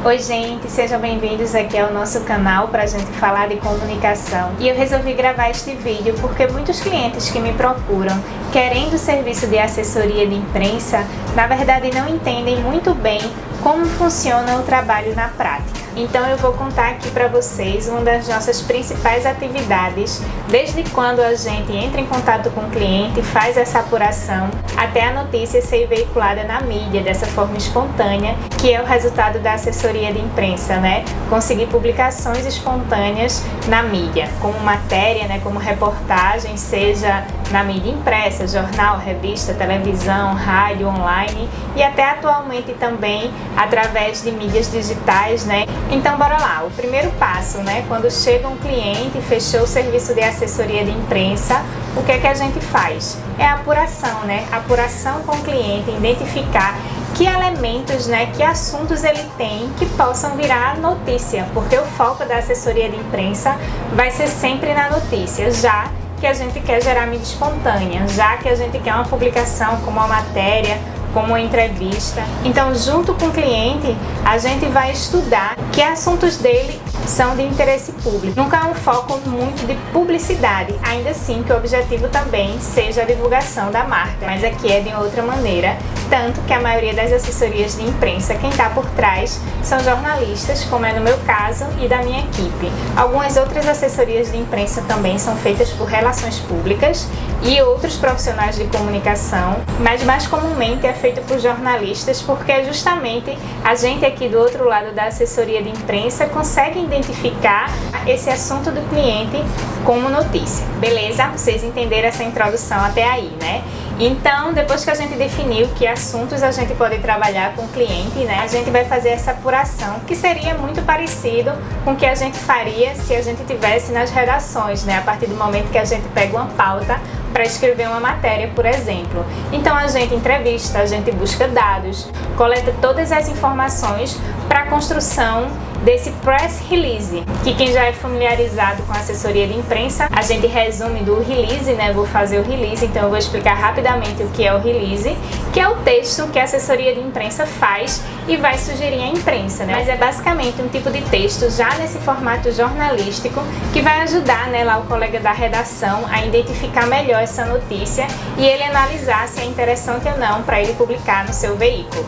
Oi gente, sejam bem-vindos aqui ao nosso canal para a gente falar de comunicação. E eu resolvi gravar este vídeo porque muitos clientes que me procuram querendo o serviço de assessoria de imprensa, na verdade não entendem muito bem como funciona o trabalho na prática. Então eu vou contar aqui para vocês uma das nossas principais atividades, desde quando a gente entra em contato com o cliente, faz essa apuração, até a notícia ser veiculada na mídia dessa forma espontânea, que é o resultado da assessoria de imprensa, né? Conseguir publicações espontâneas na mídia, como matéria, né? Como reportagem, seja na mídia impressa, jornal, revista, televisão, rádio, online e até atualmente também através de mídias digitais, né? Então bora lá, o primeiro passo, né? Quando chega um cliente e fechou o serviço de assessoria de imprensa, o que é que a gente faz? É a apuração, né? Apuração com o cliente, identificar que elementos, né, que assuntos ele tem que possam virar notícia, porque o foco da assessoria de imprensa vai ser sempre na notícia, já que a gente quer gerar mídia espontânea, já que a gente quer uma publicação como uma matéria, como uma entrevista. Então, junto com o cliente, a gente vai estudar que assuntos dele são de interesse público. Nunca há um foco muito de publicidade, ainda assim que o objetivo também seja a divulgação da marca, mas aqui é de outra maneira, tanto que a maioria das assessorias de imprensa, quem está por trás, são jornalistas, como é no meu caso e da minha equipe. Algumas outras assessorias de imprensa também são feitas por relações públicas e outros profissionais de comunicação, mas mais comumente é feito por jornalistas, porque justamente a gente aqui do outro lado da assessoria de imprensa consegue identificar esse assunto do cliente como notícia. Beleza? Vocês entenderam essa introdução até aí, né? Então, depois que a gente definiu que assuntos a gente pode trabalhar com o cliente, né, a gente vai fazer essa apuração, que seria muito parecido com o que a gente faria se a gente tivesse nas redações, né, a partir do momento que a gente pega uma pauta para escrever uma matéria, por exemplo. Então a gente entrevista, a gente busca dados, coleta todas as informações para a construção desse press release, que quem já é familiarizado com a assessoria de imprensa, a gente resume do release, né? Vou fazer o release, então eu vou explicar rapidamente o que é o release, que é o texto que a assessoria de imprensa faz e vai sugerir à imprensa, né? Mas é basicamente um tipo de texto já nesse formato jornalístico que vai ajudar, né, lá o colega da redação a identificar melhor essa notícia e ele analisar se é interessante ou não para ele publicar no seu veículo.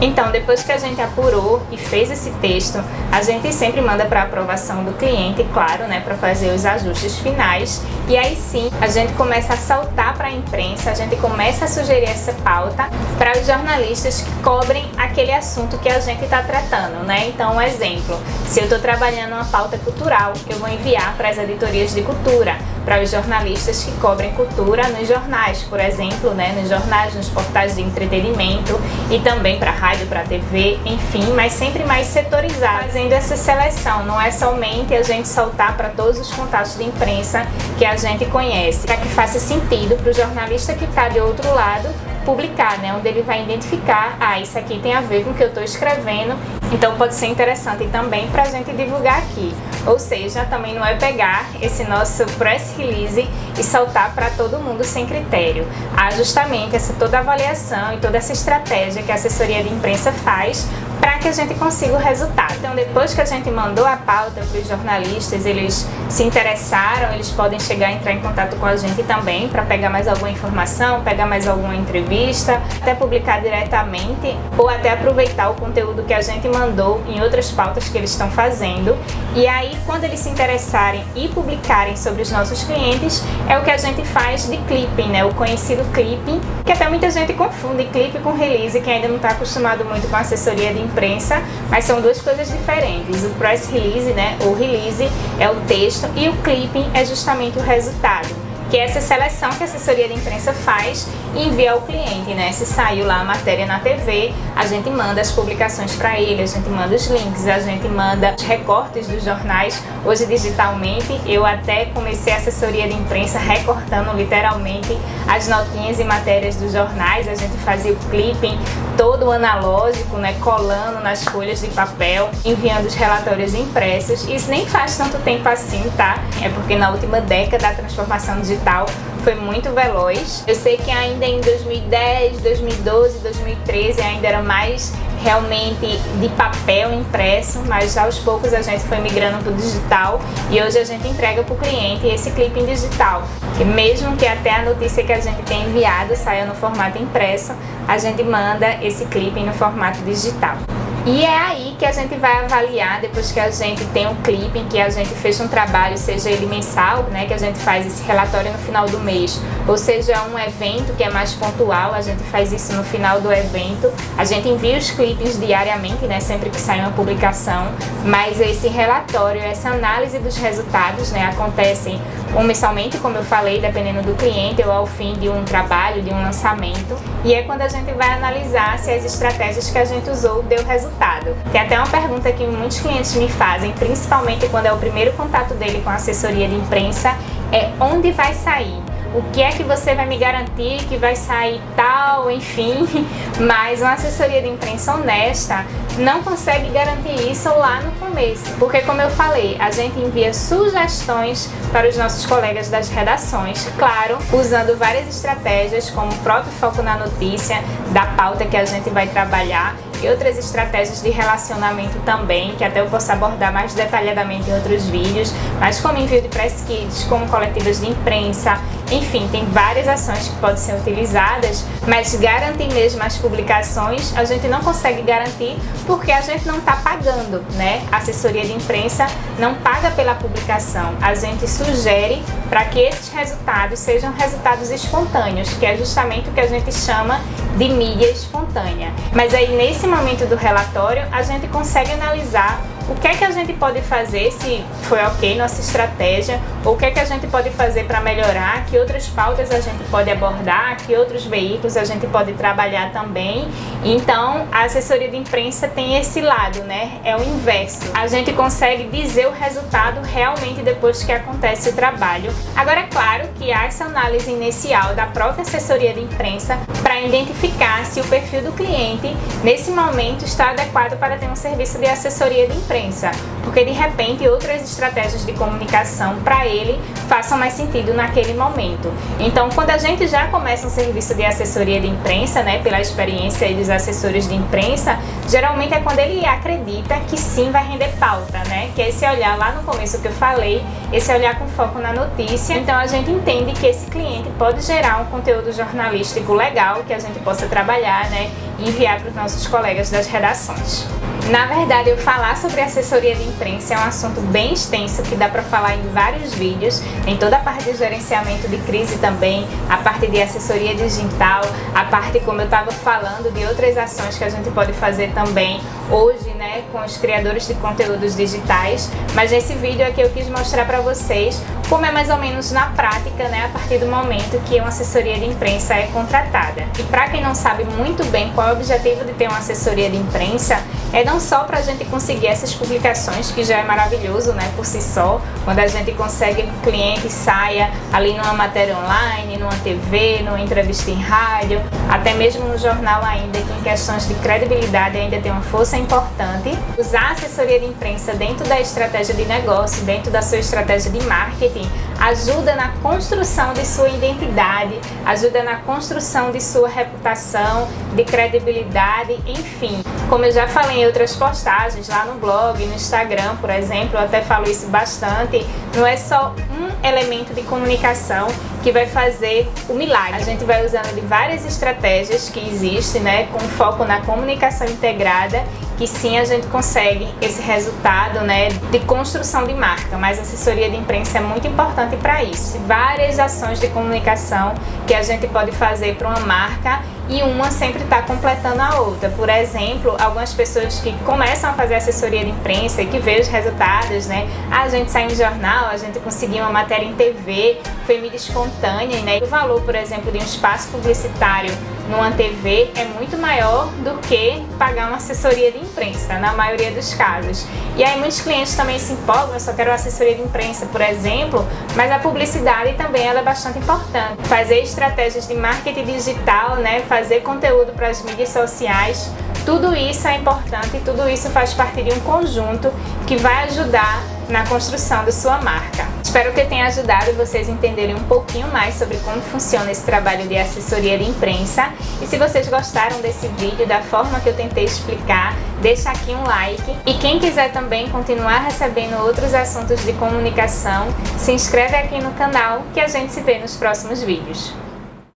Então, depois que a gente apurou e fez esse texto, a gente sempre manda para aprovação do cliente, claro, né, para fazer os ajustes finais. E aí sim, a gente começa a saltar para a imprensa, a gente começa a sugerir essa pauta para os jornalistas que cobrem aquele assunto que a gente está tratando, né? Então, um exemplo, se eu estou trabalhando uma pauta cultural, eu vou enviar para as editorias de cultura, para os jornalistas que cobrem cultura nos jornais, por exemplo, né, nos jornais, nos portais de entretenimento e também para rádio, para TV, enfim, mas sempre mais setorizado, fazendo essa seleção. Não é somente a gente soltar para todos os contatos de imprensa que a gente conhece, para que faça sentido para o jornalista que está de outro lado publicar, né, onde ele vai identificar, isso aqui tem a ver com o que eu estou escrevendo, então pode ser interessante também para a gente divulgar aqui. Ou seja, também não é pegar esse nosso press release e soltar para todo mundo sem critério. Há justamente toda a avaliação e toda essa estratégia que a assessoria de imprensa faz para que a gente consiga o resultado. Então, depois que a gente mandou a pauta para os jornalistas, eles se interessaram, eles podem chegar a entrar em contato com a gente também para pegar mais alguma informação, pegar mais alguma entrevista, até publicar diretamente ou até aproveitar o conteúdo que a gente mandou em outras pautas que eles estão fazendo. E aí, quando eles se interessarem e publicarem sobre os nossos clientes, é o que a gente faz de clipping, né? O conhecido clipping, que até muita gente confunde clipe com release, que ainda não está acostumado muito com a assessoria de imprensa, mas são duas coisas diferentes. O press release, né, ou release, é o texto e o clipping é justamente o resultado, que é essa seleção que a assessoria de imprensa faz e envia ao cliente, né? Se saiu lá a matéria na TV, a gente manda as publicações para ele, a gente manda os links, a gente manda os recortes dos jornais. Hoje, digitalmente, eu até comecei a assessoria de imprensa recortando literalmente as notinhas e matérias dos jornais. A gente fazia o clipping todo analógico, né? Colando nas folhas de papel, enviando os relatórios impressos. Isso nem faz tanto tempo assim, tá? É porque na última década a transformação digital foi muito veloz. Eu sei que ainda em 2010, 2012, 2013 ainda era mais realmente de papel impresso, mas aos poucos a gente foi migrando para o digital e hoje a gente entrega para o cliente esse clipping digital, que mesmo que até a notícia que a gente tem enviado saia no formato impresso, a gente manda esse clipping no formato digital. E é aí que a gente vai avaliar, depois que a gente tem um clipping, que a gente fez um trabalho, seja ele mensal, né, que a gente faz esse relatório no final do mês, ou seja um evento que é mais pontual, a gente faz isso no final do evento. A gente envia os clippings diariamente, né, sempre que sai uma publicação, mas esse relatório, essa análise dos resultados, né, acontecem mensalmente, como eu falei, dependendo do cliente ou ao fim de um trabalho, de um lançamento. E é quando a gente vai analisar se as estratégias que a gente usou deu resultado. Tem até uma pergunta que muitos clientes me fazem, principalmente quando é o primeiro contato dele com a assessoria de imprensa, é onde vai sair? O que é que você vai me garantir que vai sair tal, enfim, mas uma assessoria de imprensa honesta não consegue garantir isso lá no começo, porque como eu falei, a gente envia sugestões para os nossos colegas das redações, claro, usando várias estratégias como o próprio foco na notícia, da pauta que a gente vai trabalhar e outras estratégias de relacionamento também, que até eu posso abordar mais detalhadamente em outros vídeos, mas como envio de press kits, como coletivas de imprensa, enfim, tem várias ações que podem ser utilizadas, mas garantir mesmo as publicações a gente não consegue garantir porque a gente não está pagando, né? A assessoria de imprensa não paga pela publicação, a gente sugere para que esses resultados sejam resultados espontâneos, que é justamente o que a gente chama de mídia espontânea. Mas aí nesse momento do relatório a gente consegue analisar o que é que a gente pode fazer, se foi ok nossa estratégia, ou o que é que a gente pode fazer para melhorar, que outras pautas a gente pode abordar, que outros veículos a gente pode trabalhar também. Então a assessoria de imprensa tem esse lado, né? É o inverso. A gente consegue dizer o resultado realmente depois que acontece o trabalho. Agora é claro que há essa análise inicial da própria assessoria de imprensa para identificar se o perfil do cliente nesse momento está adequado para ter um serviço de assessoria de imprensa, porque de repente outras estratégias de comunicação para ele façam mais sentido naquele momento. Então, quando a gente já começa um serviço de assessoria de imprensa, né, pela experiência dos assessores de imprensa, geralmente é quando ele acredita que sim vai render pauta, né, que é esse olhar lá no começo que eu falei, esse olhar com foco na notícia. Então a gente entende que esse cliente pode gerar um conteúdo jornalístico legal que a gente possa trabalhar, né, e enviar para os nossos colegas das redações. Na verdade, eu falar sobre assessoria de imprensa é um assunto bem extenso que dá para falar em vários vídeos. Tem toda a parte de gerenciamento de crise também, a parte de assessoria digital, a parte, como eu estava falando, de outras ações que a gente pode fazer também hoje, né, com os criadores de conteúdos digitais. Mas nesse vídeo aqui eu quis mostrar para vocês como é mais ou menos na prática, né, a partir do momento que uma assessoria de imprensa é contratada. E para quem não sabe muito bem qual é o objetivo de ter uma assessoria de imprensa, é não só para a gente conseguir essas publicações, que já é maravilhoso, né, por si só, quando a gente consegue que o cliente saia ali numa matéria online, numa TV, numa entrevista em rádio, até mesmo no jornal ainda, que em questões de credibilidade ainda tem uma força importante. Usar a assessoria de imprensa dentro da estratégia de negócio, dentro da sua estratégia de marketing, ajuda na construção de sua identidade, ajuda na construção de sua reputação, de credibilidade, enfim. Como eu já falei em outras postagens lá no blog, no Instagram, por exemplo, eu até falo isso bastante, não é só um elemento de comunicação que vai fazer o milagre. A gente vai usando de várias estratégias que existem, né, com foco na comunicação integrada, que sim a gente consegue esse resultado, né, de construção de marca, mas a assessoria de imprensa é muito importante para isso. Várias ações de comunicação que a gente pode fazer para uma marca e uma sempre está completando a outra. Por exemplo, algumas pessoas que começam a fazer assessoria de imprensa e que vê os resultados, né? A gente sai em jornal, a gente conseguiu uma matéria em TV, foi mídia espontânea, né? O valor, por exemplo, de um espaço publicitário numa TV é muito maior do que pagar uma assessoria de imprensa, na maioria dos casos. E aí muitos clientes também se empolgam, eu só quero assessoria de imprensa, por exemplo, mas a publicidade também ela é bastante importante. Fazer estratégias de marketing digital, né, fazer conteúdo para as mídias sociais, tudo isso é importante e tudo isso faz parte de um conjunto que vai ajudar na construção da sua marca. Espero que eu tenha ajudado vocês a entenderem um pouquinho mais sobre como funciona esse trabalho de assessoria de imprensa. E se vocês gostaram desse vídeo, da forma que eu tentei explicar, deixa aqui um like. E quem quiser também continuar recebendo outros assuntos de comunicação, se inscreve aqui no canal que a gente se vê nos próximos vídeos.